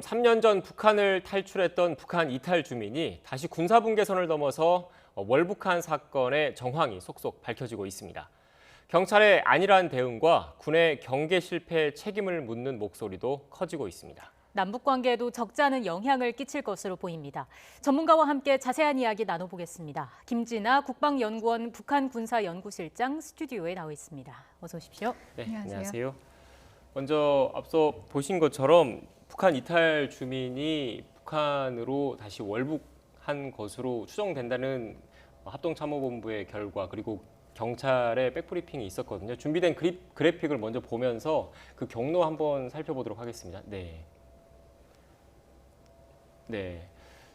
3년 전 북한을 탈출했던 북한 이탈 주민이 다시 군사분계선을 넘어서 월북한 사건의 정황이 속속 밝혀지고 있습니다. 경찰의 안일한 대응과 군의 경계 실패에 책임을 묻는 목소리도 커지고 있습니다. 남북 관계에도 적지 않은 영향을 끼칠 것으로 보입니다. 전문가와 함께 자세한 이야기 나눠보겠습니다. 김진아 국방연구원 북한군사연구실장 스튜디오에 나와 있습니다. 어서 오십시오. 네, 안녕하세요. 안녕하세요. 먼저 앞서 보신 것처럼 북한 이탈 주민이 북한으로 다시 월북한 것으로 추정된다는 합동참모본부의 결과, 그리고 경찰의 백브리핑이 있었거든요. 준비된 그래픽을 먼저 보면서 그 경로 한번 살펴보도록 하겠습니다. 네.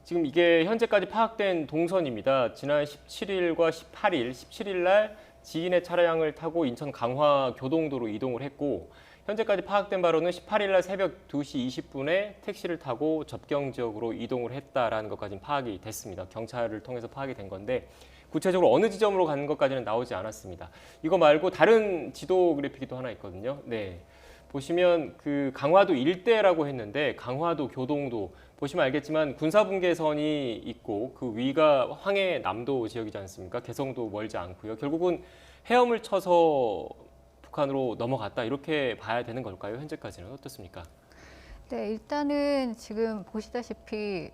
지금 이게 현재까지 파악된 동선입니다. 지난 17일과 18일, 17일 날 지인의 차량을 타고 인천 강화 교동도로 이동을 했고, 현재까지 파악된 바로는 18일 날 새벽 2시 20분에 택시를 타고 접경 지역으로 이동을 했다라는 것까지 파악이 됐습니다. 경찰을 통해서 파악이 된 건데, 구체적으로 어느 지점으로 가는 것까지는 나오지 않았습니다. 이거 말고 다른 지도 그래픽이 또 하나 있거든요. 네. 보시면 그 강화도 일대라고 했는데, 강화도, 교동도 보시면 알겠지만 군사분계선이 있고 그 위가 황해남도 지역이지 않습니까? 개성도 멀지 않고요. 결국은 헤엄을 쳐서 북한으로 넘어갔다, 이렇게 봐야 되는 걸까요? 현재까지는 어떻습니까? 네, 일단은 지금 보시다시피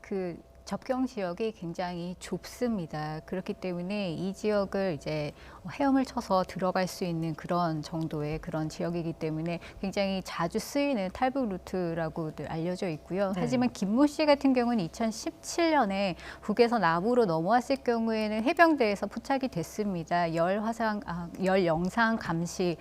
그 접경 지역이 굉장히 좁습니다. 그렇기 때문에 이 지역을 이제 헤엄을 쳐서 들어갈 수 있는 그런 정도의 그런 지역이기 때문에 굉장히 자주 쓰이는 탈북 루트라고들 알려져 있고요. 네. 하지만 김모 씨 같은 경우는 2017년에 북에서 남으로 넘어왔을 경우에는 해병대에서 포착이 됐습니다. 열 영상 감시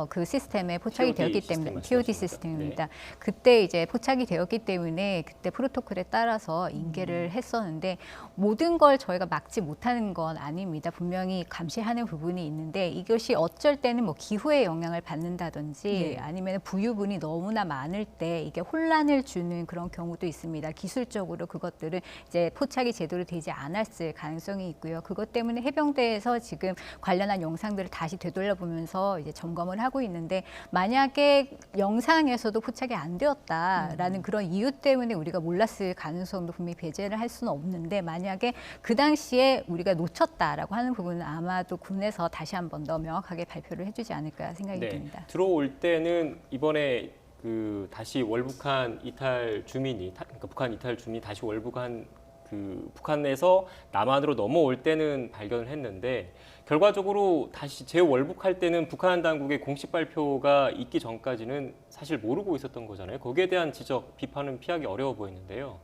그 시스템에 포착이 TOD 되었기 시스템 때문에 TOD 말씀하십니까? 시스템입니다. 그때 이제 포착이 되었기 때문에 그때 프로토콜에 따라서 인계를 했었는데, 모든 걸 저희가 막지 못하는 건 아닙니다. 분명히 감시하는 부분이 있는데, 이것이 어쩔 때는 뭐 기후의 영향을 받는다든지 아니면 부유분이 너무나 많을 때 이게 혼란을 주는 그런 경우도 있습니다. 기술적으로 그것들은 이제 포착이 제대로 되지 않았을 가능성이 있고요. 그것 때문에 해병대에서 지금 관련한 영상들을 다시 되돌려보면서 이제 점검을 하고 있는데, 만약에 영상에서도 포착이 안 되었다라는 그런 이유 때문에 우리가 몰랐을 가능성도 분명히 배제를 할 수는 없는데, 만약에 그 당시에 우리가 놓쳤다라고 하는 부분은 아마도 군에서 다시 한 번 더 명확하게 발표를 해주지 않을까 생각이 듭니다. 들어올 때는 이번에 그 다시 월북한 이탈 주민이, 그러니까 북한 이탈 주민이 다시 월북한 그 북한에서 남한으로 넘어올 때는 발견을 했는데, 결과적으로 다시 재월북할 때는 북한 당국의 공식 발표가 있기 전까지는 사실 모르고 있었던 거잖아요. 거기에 대한 지적, 비판은 피하기 어려워 보이는데요.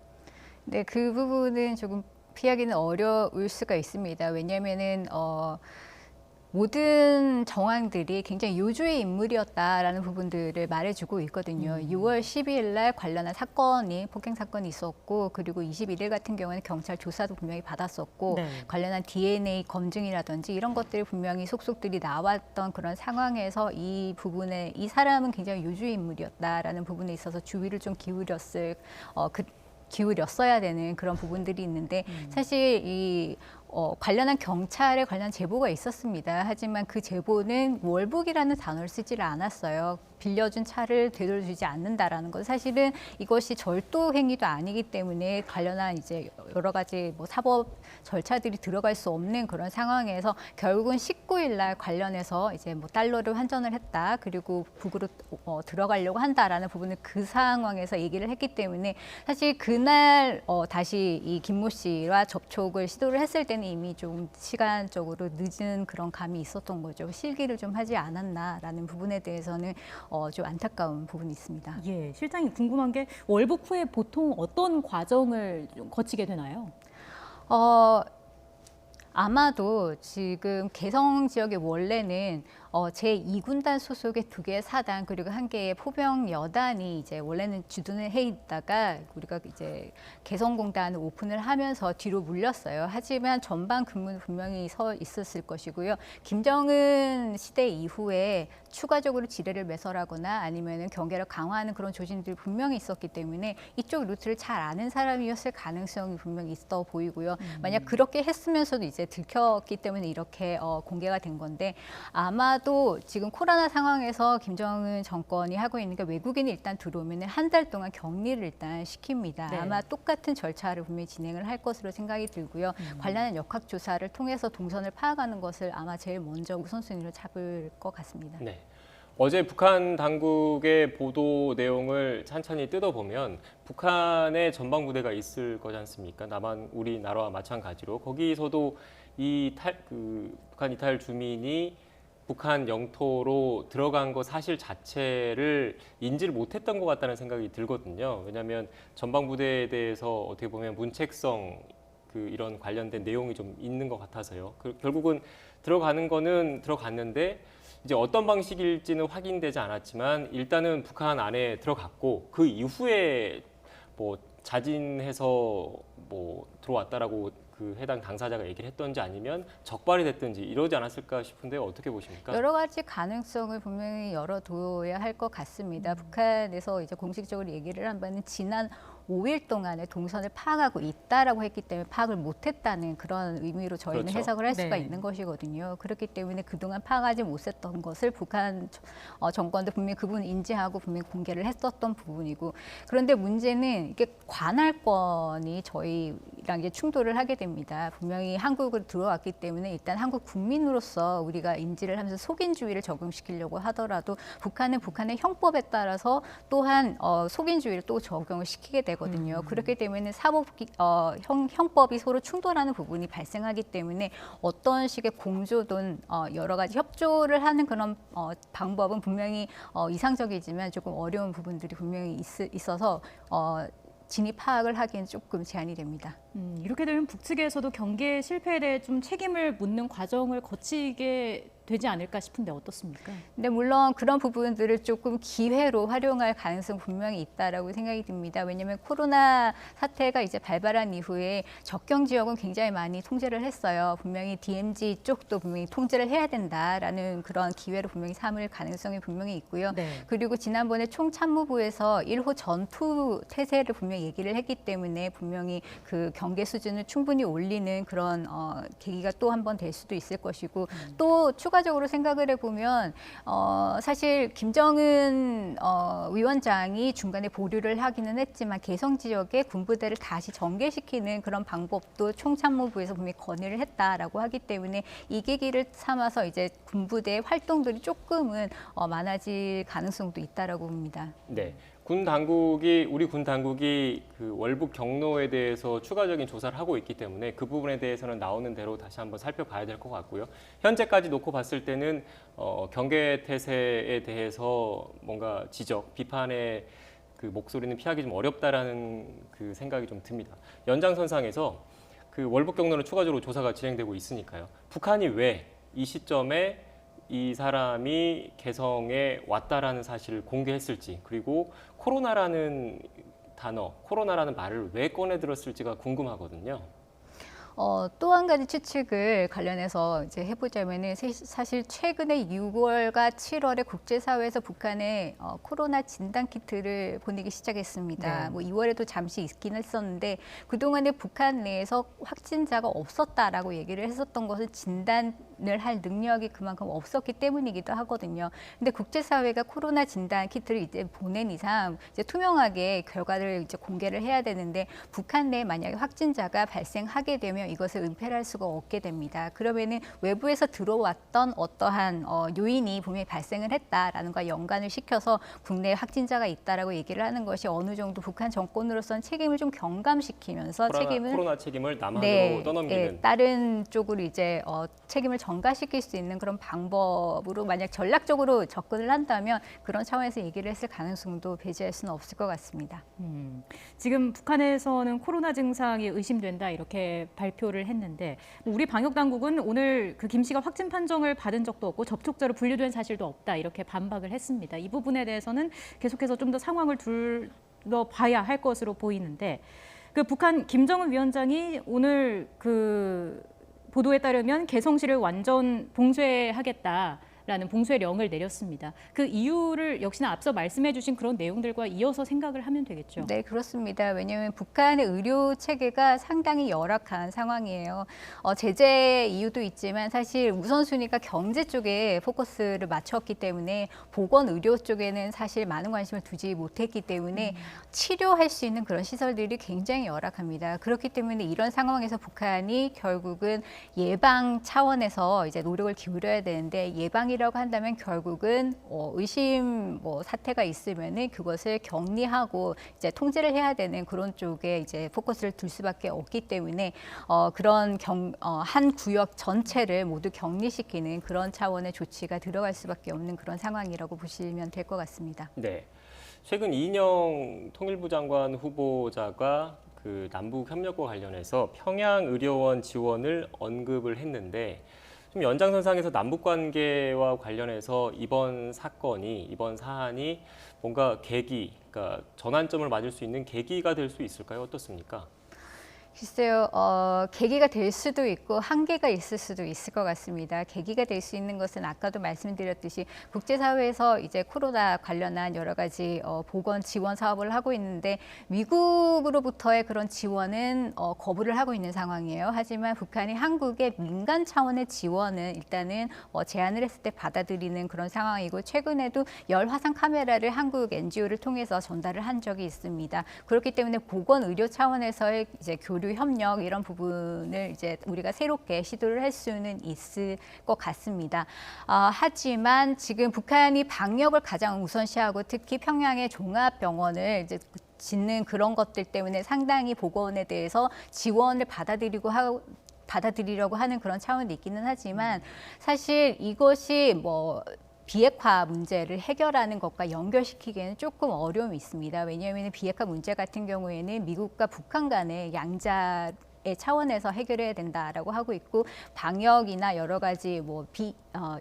네, 그 부분은 조금 피하기는 어려울 수가 있습니다. 왜냐하면은 모든 정황들이 굉장히 요주의 인물이었다라는 부분들을 말해주고 있거든요. 6월 12일 날 관련한 사건이, 폭행 사건이 있었고, 그리고 21일 같은 경우에는 경찰 조사도 분명히 받았었고, 네. 관련한 DNA 검증이라든지 이런 것들이 분명히 속속들이 나왔던 그런 상황에서 이 부분에 이 사람은 굉장히 요주의 인물이었다라는 부분에 있어서 주의를 좀 기울였어야 되는 그런 부분들이 있는데, 사실 이 관련한 경찰에 관련 제보가 있었습니다. 하지만 그 제보는 월북이라는 단어를 쓰지를 않았어요. 빌려준 차를 되돌려주지 않는다라는 것. 사실은 이것이 절도 행위도 아니기 때문에 관련한 이제 여러 가지 뭐 사법 절차들이 들어갈 수 없는 그런 상황에서 결국은 19일 날 관련해서 이제 뭐 달러를 환전을 했다, 그리고 북으로 들어가려고 한다라는 부분을 그 상황에서 얘기를 했기 때문에, 사실 그날 다시 이 김모 씨와 접촉을 시도를 했을 때는 이미 좀 시간적으로 늦은 그런 감이 있었던 거죠. 실기를 좀 하지 않았나라는 부분에 대해서는 좀 안타까운 부분이 있습니다. 예, 실장님 궁금한 게 월북 후에 보통 어떤 과정을 좀 거치게 되나요? 아마도 지금 개성 지역의 원래는 제2군단 소속의 2개의 사단, 그리고 1개의 포병 여단이 이제 원래는 주둔을 해 있다가 우리가 이제 개성공단을 오픈을 하면서 뒤로 물렸어요. 하지만 전방 근무는 분명히 서 있었을 것이고요. 김정은 시대 이후에 추가적으로 지뢰를 매설하거나 아니면은 경계를 강화하는 그런 조짐들이 분명히 있었기 때문에 이쪽 루트를 잘 아는 사람이었을 가능성이 분명히 있어 보이고요. 만약 그렇게 했으면서도 이제 들켰기 때문에 이렇게 공개가 된 건데, 아마도 아마도 지금 코로나 상황에서 김정은 정권이 하고 있는 게 외국인이 일단 들어오면 한 달 동안 격리를 일단 시킵니다. 네. 아마 똑같은 절차를 분명히 진행을 할 것으로 생각이 들고요. 관련한 역학조사를 통해서 동선을 파악하는 것을 아마 제일 먼저 우선순위로 잡을 것 같습니다. 네. 어제 북한 당국의 보도 내용을 찬찬히 뜯어보면 북한의 전방부대가 있을 거지 않습니까? 우리나라와 마찬가지로 거기서도 북한 이탈 주민이 북한 영토로 들어간 것 사실 자체를 인지를 못했던 것 같다는 생각이 들거든요. 왜냐하면 전방부대에 대해서 어떻게 보면 문책성 이런 관련된 내용이 좀 있는 것 같아서요. 결국은 들어가는 거는 들어갔는데 이제 어떤 방식일지는 확인되지 않았지만 일단은 북한 안에 들어갔고 그 이후에 뭐 자진해서 뭐 들어왔다라고 그 해당 당사자가 얘기를 했던지 아니면 적발이 됐든지 이러지 않았을까 싶은데 어떻게 보십니까? 여러 가지 가능성을 분명히 열어둬야 할 것 같습니다. 북한에서 이제 공식적으로 얘기를 한 바는 지난 5일 동안에 동선을 파악하고 있다라고 했기 때문에 파악을 못했다는 그런 의미로 저희는 그렇죠. 해석을 할 수가 네. 있는 것이거든요. 그렇기 때문에 그동안 파악하지 못했던 것을 북한 정권도 분명히 그 부분을 인지하고 분명히 공개를 했었던 부분이고, 그런데 문제는 이게 관할권이 저희랑 이제 충돌을 하게 됩니다. 분명히 한국으로 들어왔기 때문에 일단 한국 국민으로서 우리가 인지를 하면서 속인주의를 적용시키려고 하더라도 북한은 북한의 형법에 따라서 또한 속인주의를 또 적용을 시키게 되거든요. 그렇기 때문에 형법이 서로 충돌하는 부분이 발생하기 때문에 어떤 식의 공조든 여러 가지 협조를 하는 그런 방법은 분명히 이상적이지만 조금 어려운 부분들이 분명히 있어서 진입 파악을 하기엔 조금 제한이 됩니다. 이렇게 되면 북측에서도 경계 실패에 대해 좀 책임을 묻는 과정을 거치게 되지 않을까 싶은데 어떻습니까? 근데 물론 그런 부분들을 조금 기회로 활용할 가능성 분명히 있다라고 생각이 듭니다. 왜냐하면 코로나 사태가 이제 발발한 이후에 접경 지역은 굉장히 많이 통제를 했어요. 분명히 DMZ 쪽도 분명히 통제를 해야 된다라는 그런 기회로 분명히 삼을 가능성이 분명히 있고요. 네. 그리고 지난번에 총참모부에서 1호 전투 태세를 분명히 얘기를 했기 때문에 분명히 그 경계 수준을 충분히 올리는 그런 계기가 또 한 번 될 수도 있을 것이고, 또 추가적으로 생각을 해보면 사실 김정은 위원장이 중간에 보류를 하기는 했지만 개성 지역에 군부대를 다시 전개시키는 그런 방법도 총참모부에서 분명히 건의를 했다라고 하기 때문에 이 계기를 삼아서 이제 군부대의 활동들이 조금은 많아질 가능성도 있다라고 봅니다. 네. 우리 군 당국이 그 월북 경로에 대해서 추가적인 조사를 하고 있기 때문에 그 부분에 대해서는 나오는 대로 다시 한번 살펴봐야 될 것 같고요. 현재까지 놓고 봤을 때는 경계 태세에 대해서 뭔가 비판의 그 목소리는 피하기 좀 어렵다라는 그 생각이 좀 듭니다. 연장선상에서 그 월북 경로는 추가적으로 조사가 진행되고 있으니까요. 북한이 왜 이 시점에 이 사람이 개성에 왔다라는 사실을 공개했을지, 그리고 코로나라는 말을 왜 꺼내 들었을지가 궁금하거든요. 또 한 가지 추측을 관련해서 이제 해보자면은 사실 최근에 6월과 7월에 국제사회에서 북한에 코로나 진단 키트를 보내기 시작했습니다. 네. 뭐 2월에도 잠시 있긴 했었는데 그동안에 북한 내에서 확진자가 없었다라고 얘기를 했었던 것은 진단을 할 능력이 그만큼 없었기 때문이기도 하거든요. 근데 국제사회가 코로나 진단 키트를 이제 보낸 이상 이제 투명하게 결과를 이제 공개를 해야 되는데, 북한 내에 만약에 확진자가 발생하게 되면 이것을 은폐를 할 수가 없게 됩니다. 그러면은 외부에서 들어왔던 어떠한 요인이 분명히 발생을 했다라는 것과 연관을 시켜서 국내에 확진자가 있다라고 얘기를 하는 것이 어느 정도 북한 정권으로서는 책임을 좀 경감시키면서 코로나 책임을 남한으로 떠넘기는. 다른 쪽으로 이제 책임을 전가시킬 수 있는 그런 방법으로 만약 전략적으로 접근을 한다면 그런 차원에서 얘기를 했을 가능성도 배제할 수는 없을 것 같습니다. 지금 북한에서는 코로나 증상이 의심된다 이렇게 발표를 했는데, 우리 방역 당국은 오늘 그 김 씨가 확진 판정을 받은 적도 없고 접촉자로 분류된 사실도 없다 이렇게 반박을 했습니다. 이 부분에 대해서는 계속해서 좀 더 상황을 둘러봐야 할 것으로 보이는데, 그 북한 김정은 위원장이 오늘 그 보도에 따르면 개성시를 완전 봉쇄하겠다. 라는 봉쇄령을 내렸습니다. 그 이유를 역시나 앞서 말씀해 주신 그런 내용들과 이어서 생각을 하면 되겠죠. 네, 그렇습니다. 왜냐하면 북한의 의료 체계가 상당히 열악한 상황이에요. 제재 이유도 있지만 사실 우선순위가 경제 쪽에 포커스를 맞췄기 때문에 보건 의료 쪽에는 사실 많은 관심을 두지 못했기 때문에 치료할 수 있는 그런 시설들이 굉장히 열악합니다. 그렇기 때문에 이런 상황에서 북한이 결국은 예방 차원에서 이제 노력을 기울여야 되는데 예방이라고 한다면 결국은 의심 사태가 있으면은 그것을 격리하고 이제 통제를 해야 되는 그런 쪽에 이제 포커스를 둘 수밖에 없기 때문에 그런 한 구역 전체를 모두 격리시키는 그런 차원의 조치가 들어갈 수밖에 없는 그런 상황이라고 보시면 될 것 같습니다. 네. 최근 이인영 통일부 장관 후보자가 그 남북 협력과 관련해서 평양 의료원 지원을 언급을 했는데 좀 연장선상에서 남북 관계와 관련해서 이번 사안이 뭔가 그러니까 전환점을 맞을 수 있는 계기가 될 수 있을까요? 어떻습니까? 글쎄요, 계기가 될 수도 있고 한계가 있을 수도 있을 것 같습니다. 계기가 될 수 있는 것은 아까도 말씀드렸듯이 국제사회에서 이제 코로나 관련한 여러 가지 보건 지원 사업을 하고 있는데 미국으로부터의 그런 지원은 거부를 하고 있는 상황이에요. 하지만 북한이 한국의 민간 차원의 지원은 일단은 제안을 했을 때 받아들이는 그런 상황이고 최근에도 열 화상 카메라를 한국 NGO를 통해서 전달을 한 적이 있습니다. 그렇기 때문에 보건 의료 차원에서의 이제 교류 협력 이런 부분을 이제 우리가 새롭게 시도를 할 수는 있을 것 같습니다. 하지만 지금 북한이 방역을 가장 우선시하고 특히 평양의 종합병원을 이제 짓는 그런 것들 때문에 상당히 보건에 대해서 지원을 받아들이려고 하는 그런 차원이 있기는 하지만 사실 이것이 비핵화 문제를 해결하는 것과 연결시키기에는 조금 어려움이 있습니다. 왜냐하면 비핵화 문제 같은 경우에는 미국과 북한 간의 양자의 차원에서 해결해야 된다라고 하고 있고 방역이나 여러 가지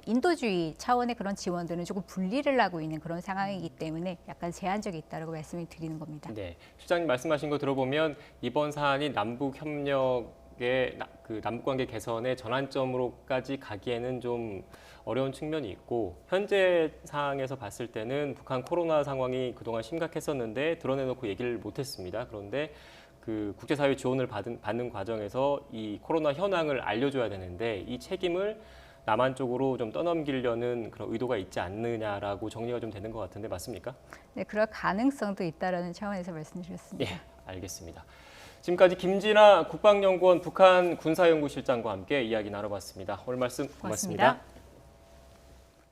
인도주의 차원의 그런 지원들은 조금 분리를 하고 있는 그런 상황이기 때문에 약간 제한적이 있다라고 말씀을 드리는 겁니다. 네, 실장님 말씀하신 거 들어보면 이번 사안이 남북 협력의 그 남북 관계 개선의 전환점으로까지 가기에는 좀 어려운 측면이 있고 현재 상황에서 봤을 때는 북한 코로나 상황이 그동안 심각했었는데 드러내놓고 얘기를 못했습니다. 그런데 그 국제사회 지원을 받는 과정에서 이 코로나 현황을 알려줘야 되는데 이 책임을 남한 쪽으로 좀 떠넘기려는 그런 의도가 있지 않느냐라고 정리가 좀 되는 것 같은데 맞습니까? 네, 그럴 가능성도 있다라는 차원에서 말씀드렸습니다. 예, 알겠습니다. 지금까지 김진아 국방연구원 북한 군사연구실장과 함께 이야기 나눠봤습니다. 오늘 말씀 고맙습니다. 고맙습니다.